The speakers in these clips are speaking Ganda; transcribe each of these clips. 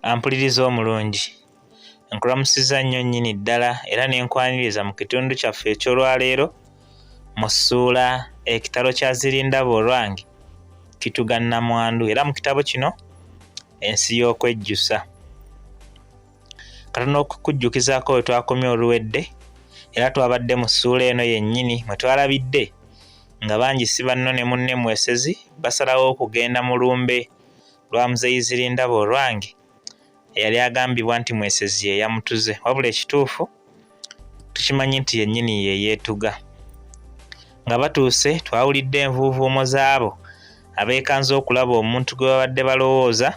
Ampuliriza omulungi, nkulamusiza nnyo nnyini ddala era ne nkwaniriza mu kitundu kyaffe eky'olwaleero mu ssuula ekitalo kya Zirindaba Olwange kituga nnamwandu, era mu kitabo kino ensi y'okwejjusa. Katono okukujjukizaako we twakomye oluwedde, era twabadde mu ssuula eno yennyini mwe twalabidde nga bangi si banno ne munne Mwesezi basalawo okugenda mu lumbe lwa Muzeeyi Zirindaba Olwange eyali agambibwa nti Mwesezi ye yamutuze, wabula ekituufu tukimanyi nti yennyini ye yeetuga. Nga batuuse twawulidde envuuvuumo zaabo abeekanze okulaba omuntu gwe babadde balowooza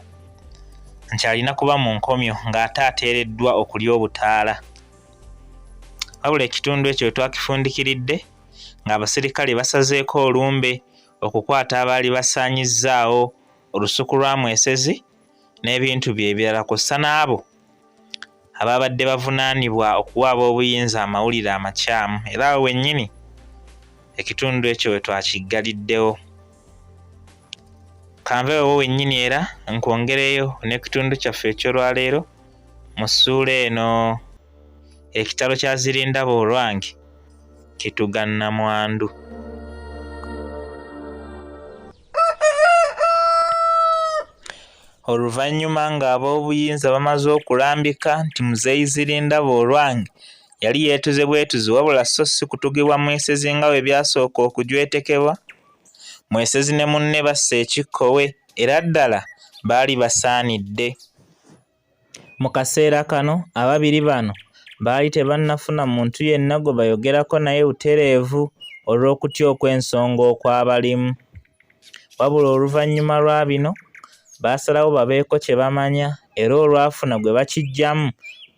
nti alina kuba mu nkomyo ng'ate ateereddwa okulya obutaala. Wabula ekitundu ekyo we twakifundikiridde ng'abaserikale basazeeko olumbe okukwata abaali basaanyizzaawo olusuku lwa Mwesezi n'ebintu bye ebirala kw'ossa n'abo abaabadde bavunaanibwa okuwaaba obuyinza amawulire amakyamu, era awo wennyini ekitundu ekyo we twakiggaliddewo. Kanveewo wennyini era nkwongereyo n'ekitundu kyaffe eky'olwaleero mu ssuula eno ekitalo kya Zirindaba Olwange kituga nnamwandu. Oluvannyuma ng'ab'obuyinza bamaze okulambika nti Muzeeyi Zirindaba Olwange yali yeetuze bwetuzi, wabula so si kutugibwa Mwesezi nga bwe byasooka okujwetekebwa, Mwesezi ne munne bassa ekikkowe era ddala baali basaanidde. Mu kaseera kano ababiri bano baali tebannafuna muntu yenna gwe bayogerako naye butereevu olw'okutya okw'ensonga okw'abalimu. Wabula oluvannyuma lwa bino baasalawo babeeko kye bamanya, era olwafuna gwe bakiggyamu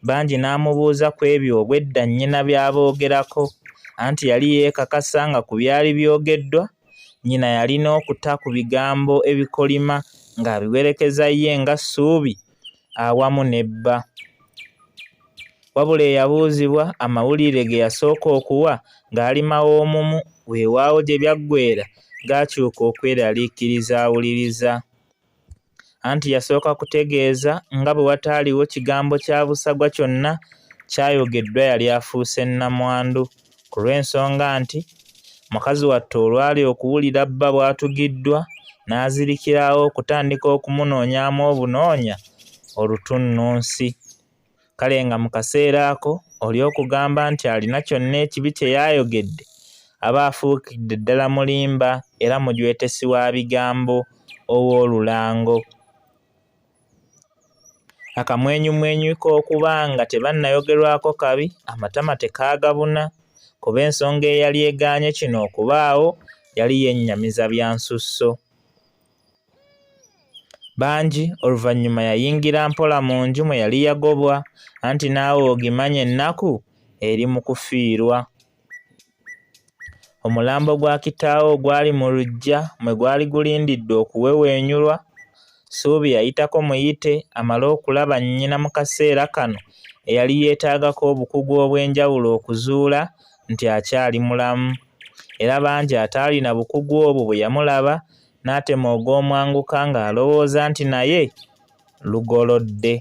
bangi n'amubuuza ku ebyo obwedda nnyina by'aboogerako, anti yali yeekakasa nga ku byali byogeddwa nnyina yalina okuta ku bigambo ebikolima ng'abiwerekeza ye nga ssuubi awamu n'ebba. Wabula eyabuuzibwa amawulire ge yasooka okuwa ng'ali mawoomumu, weewaawo gye byaggweera gaakyuka okweraliikiriza awuliriza. Anti yasooka kutegeeza nga bwe wataaliwo kigambo kya busagwa kyonna kyayogeddwa yali afuuse nnamwandu, ku lw'ensonga nti mukazi wattu olwali okuwulira bba bw'atugiddwa n'azirikirawo okutandika okumunoonyaamu obunoonya olutunnunsi. Kale nga mu kaseera ako oli okugamba nti alina kyonna ekibi kye yaayogedde aba afuukidde ddala mulimba era mujwetesi wa bigambo ow'olulango. Akamwenyumwenyu k'okuba nga tebannayogerwako kabi amatama tekaagabuna, kuba ensonga eyali egaanye kino okubaawo yali yennyamiza bya nsusso. Bangi oluvannyuma yayingira mpola mu nju mwe yali yagobwa, anti naawe ogimanya ennaku eri mu kufiirwa. Omulambo gwa kitaawe ogwali mu luggya mwe gwali gulindidde okuweweenyulwa, Ssuubi yayitako muyite amale okulaba nnyina mu kaseera kano eyali yeetaagako obukugu obw'enjawulo okuzuula nti akyali mulamu, era bangi ataalina bukugu obwo bwe yamulaba n'atema ogw'omwanguka ng'alowooza nti naye lugolodde,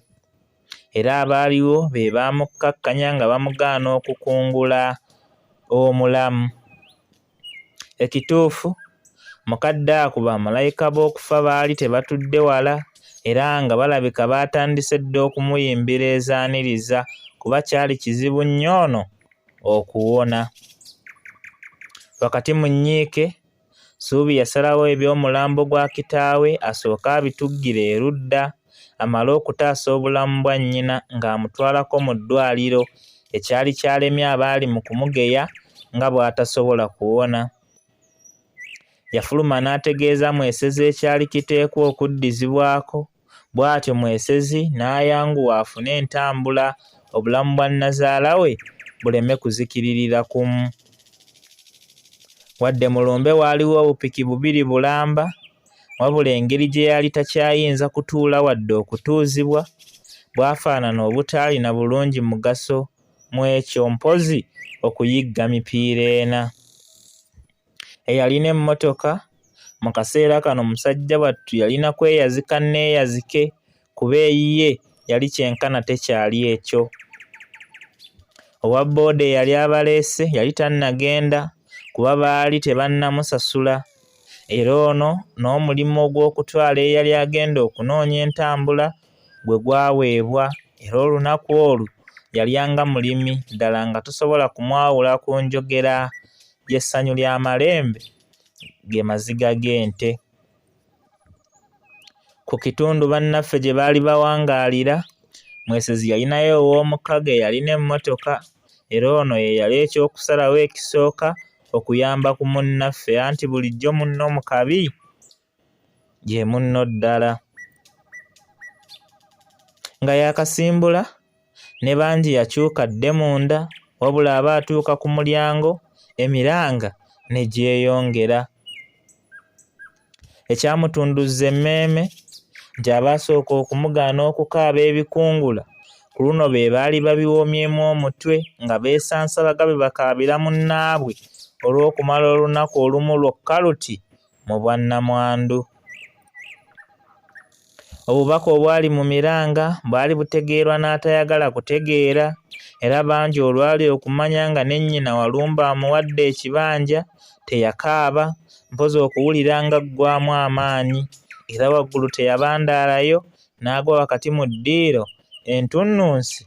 era abaaliwo be baamukkakkanya nga bamugaana okukungula omulamu. Ekituufu mukadde ako bamalayika b'okufa baali tebatudde wala, era nga balabika baatandise dda okumuyimbira ezaaniriza kuba kyali kizibu nnyo ono okuwona. Wakati mu nnyiike Ssuubi yasalawo eby'omulambo gwa kitaawe asooke abituggire erudda amale okutaasa obulamu bwa nnyina ng'amutwalako mu ddwaliro ekyali kyalemye abaali mu kumugeya nga bw'atasobola kuwona. Yafuluma n'ategeeza Mwesezi ekyali kiteekwa okuddizibwako, bw'atyo Mwesezi n'ayanguwa afune entambula obulamu bwa nnazaala we buleme kuzikiririra kumu. Wadde mu lumbe waaliwo obupiki bubiri bulamba, wabula engeri gye yali takyayinza kutuula wadde okutuuzibwa bwafaanana obutaalina bulungi mugaso mu ekyo, mpozi okuyigga mipiira ena. Eyalina emmotoka mu kaseera kano musajja wattu yalina kweyazika neeyazike kuba eyiye yali kyenkana tekyali ekyo. Owa booda eyali abaleese yali tannagenda kuba baali tebannamusasula, era ono n'omulimu ogw'okutwala eyali agenda okunoonya entambula gwe gwaweebwa, era olunaku olwo yalyanga mulimi ddala nga tosobola kumwawula ku njogera y'essanyu ly'amalembe ge maziga g'ente. Ku kitundu bannaffe gye baali bawangaalira, Mwesezi yalinayo ow'omukaga eyalina emmotoka, era ono ye yali ekyokusalawo ekisooka okuyamba ku munnaffe, anti bulijjo munno mu kabi gye munno ddala. Nga yakasimbula ne bangi yakyuka dde munda, wabula aba atuuka ku mulyango emiranga ne gyeyongera. Ekyamutunduzza emmeeme nti abaasooka okumugaana okukaaba ebikungula ku luno be baali babiwoomyemu omutwe nga beesansa bagabe bakaabira munnaabwe olw'okumala olunaku olumu lwokka luti mu bwannamwandu. Obubaka obwali mu miranga bwali butegeerwa n'atayagala kutegeera, era bangi olwali okumanya nga ne nnyina Walumba amuwadde ekibanja teyakaaba, mpozi okuwulira nga ggwamu amaanyi, era waggulu teyabandaalayo, n'agwa wakati mu ddiiro, entunnunsi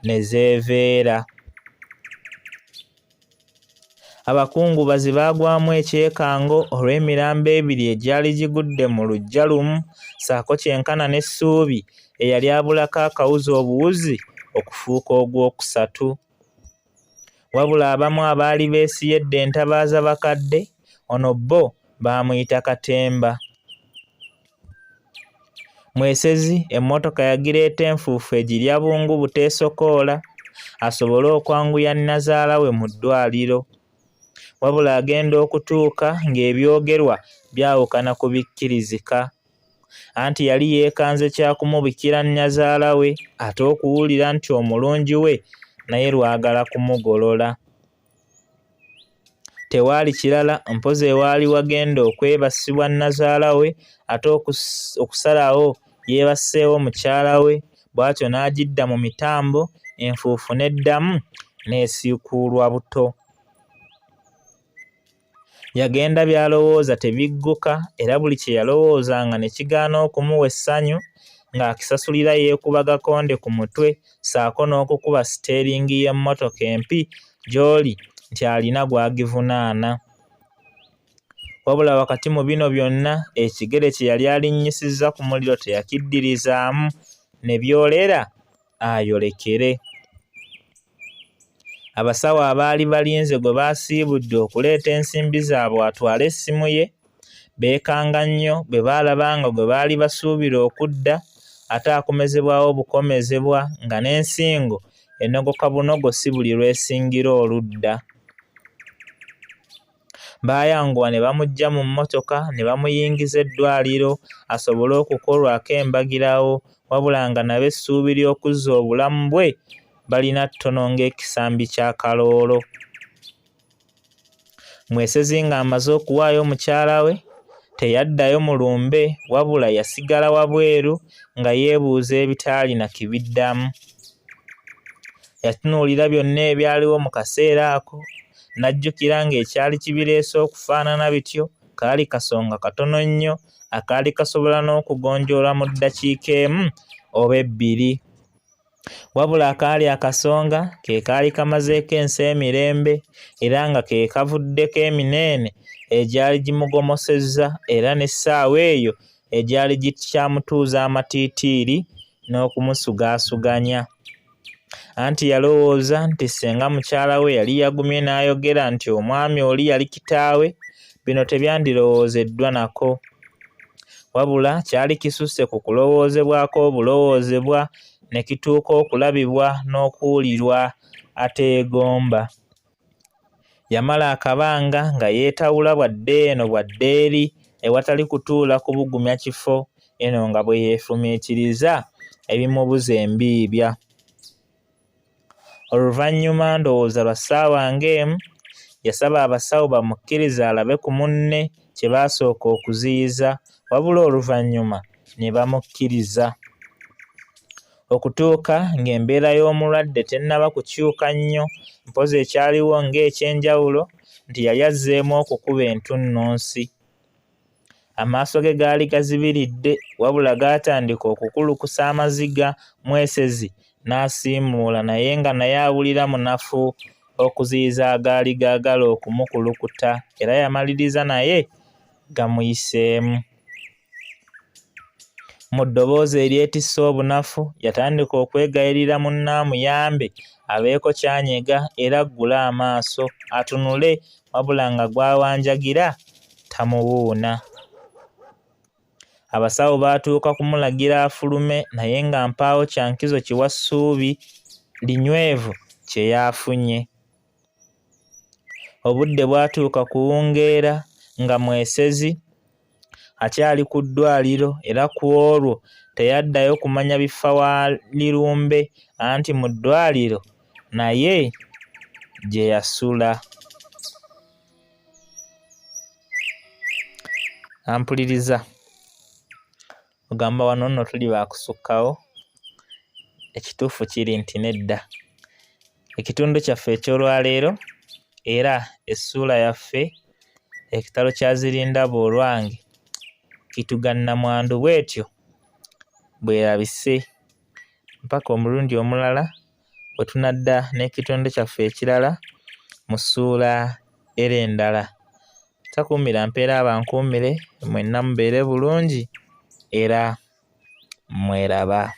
ne zeeveera. Abakungubazi baagwamu ekyekango olw'emirambo ebiri egyali gigudde mu luggya lumu, ssaako kyenkana n'essuubi eyali abulako akawuzi obuwuzi okufuuka ogwokusatu. Wabula abamu abaali beesiyedde entabaaza bakadde, ono bo baamuyita Katemba. Mwesezi emmotoka yagireeta enfuufu egirya bungu buteesokoola asobole okwanguya nnazaala we mu ddwaliro. Wabula agenda okutuuka ng'ebyogerwa byawukana ku bikkirizika, anti yali yeekanze kyakumubikira nnyazaala we, ate okuwulira nti omulungi we naye lwagala kumugolola. Tewaali kirala mpozi ewaali wagenda okwebasibwa nnazaala we, ate okusalawo yeebasseewo mukyala we, bw'atyo n'agidda mu mitambo, enfuufu n'eddamu n'esiikuulwa buto. Yagenda by'alowooza tebigguka, era buli kye yalowoozanga ne kigaana okumuwa essanyu, ng'akisasulira yeekuba gakonde ku mutwe, ssaako n'okukuba siteeringi y'emmotoka empi gy'oli nti alina gw'agivunaana. Wabula wakati mu bino byonna, ekigere kye yali alinnyisizza ku muliro teyakiddirizaamu, ne byolera ayolekere. Abasawo abaali balinze gwe baasiibudde okuleeta ensimbi zaabwe atwale essimu ye, beekanga nnyo bwe baalaba nga gwe baali basuubira okudda ate akomezebwawo bukomezebwa, nga n'ensingo enogoka bunogo si buli lwesingira oludda. Baayanguwa ne bamuggya mu mmotoka ne bamuyingiza eddwaliro asobole okukolwako embagirawo, wabula nga nabo essuubi ly'okuzza obulamu bwe balina ttono ng'ekisambi kya kaloolo. Mwesezi ng'amaze okuwaayo mukyala we teyaddayo mu lumbe, wabula yasigala wabweru nga yeebuuza ebitaali na kibiddamu. Yatunuulira byonna ebyaliwo mu kaseera ako, n'ajjukira ng'ekyali kibireese okufaanana bityo kaali kasonga katono nnyo akaali kasobola n'okugonjoola mu ddakiika emu oba ebbiri. Wabula akaali akasonga ke kaali kamazeeko ensi emirembe, era nga ke kavuddeko eminene egyali gimugomosezza, era n'essaawa eyo egyali gikyamutuuza amatiitiiri n'okumusugaasuganya. Anti yalowooza nti senga mukyala we yali yagumye n'ayogera nti omwami oli yali kitaawe, bino tebyandirowoozeddwa nako. Wabula kyali kisusse ku kulowoozebwako obulowoozebwa ne kituuka okulabibwa n'okuwulirwa ateegomba. Yamala akabanga nga yeetawula bwadde eno bwadde eri ewatali kutuula kubugumya kifo, eno nga bwe yeefumiitiriza ebimubuza embiibya. Oluvannyuma ndowooza lwa ssaawa ng'emu, yasaba abasawo bamukkirize alabe ku munne kye baasooka okuziyiza, wabula oluvannyuma ne bamukkiriza. okutuuka ng'embeera y'omulwadde tennaba kukyuka nnyo, mpozi ekyaliwo ng'ekyenjawulo nti yali azzeemu okukuba entunnunsi. Amaaso ge gaali gazibiridde wabula gaatandika okukulukusa amaziga mwesezi n'asiimuula, naye nga naye awulira munafu okuziyiza agaali gaagala okumukulukuta, era yamaliriza naye gamuyiseemu. Mu ddoboozi eryetisse obunafu yatandika okwegayirira munne amuyambe abeeko ky'anyega era aggule amaaso atunule, wabula nga gw'awanjagira tamuwuuna. Abasawo baatuuka kumulagira afulume, naye nga mpaawo kya nkizo kiwa ssuubi linywevu kye yaafunye. Obudde bwatuuka kuwungeera nga mwesezi akyali ku ddwaliro, era ku olwo teyaddayo kumanya bifa walirumbe anti mu ddwaliro naye gye yasula. Ampuliriza, ogamba wano nno tuli baakusukkawo, ekituufu kiri nti nedda. Ekitundu kyaffe eky'olwaleero era essuula yaffe ekitalo kya Zirinda Boolwange kitugannamwandu bw'etyo bwerabise. Mpaka omulundi omulala bwe tunadda n'ekitundu kyaffe ekirala mu ssuula era endala. Takuumira mpeera abankuumire, mwenna mubeere bulungi era mweraba.